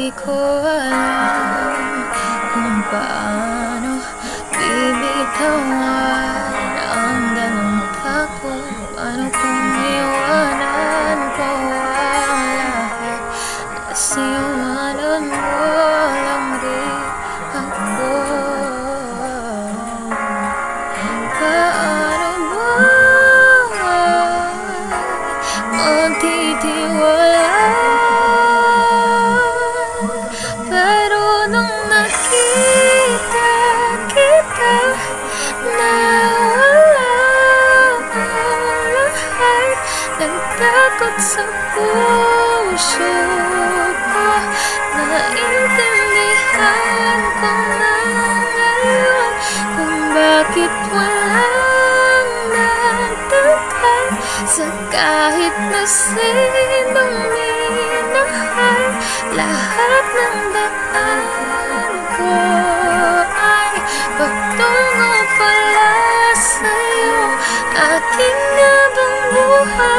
Di ko alam kung paano bibitawan ang damdamin ko. Paano kung iwanan ko ang lahat, kasi iwanan mo lang rin ako. Paano ba magtitiwala? Pero nung nakita kita, nawala ang lahat. Nagtakot sa puso ko, naintindihan ko na ngayon kung bakit walang nagtagal sa kahit na sinong minahal. Lahat ng daan ko ay patungo pala sa'yo. Aking nabang buhay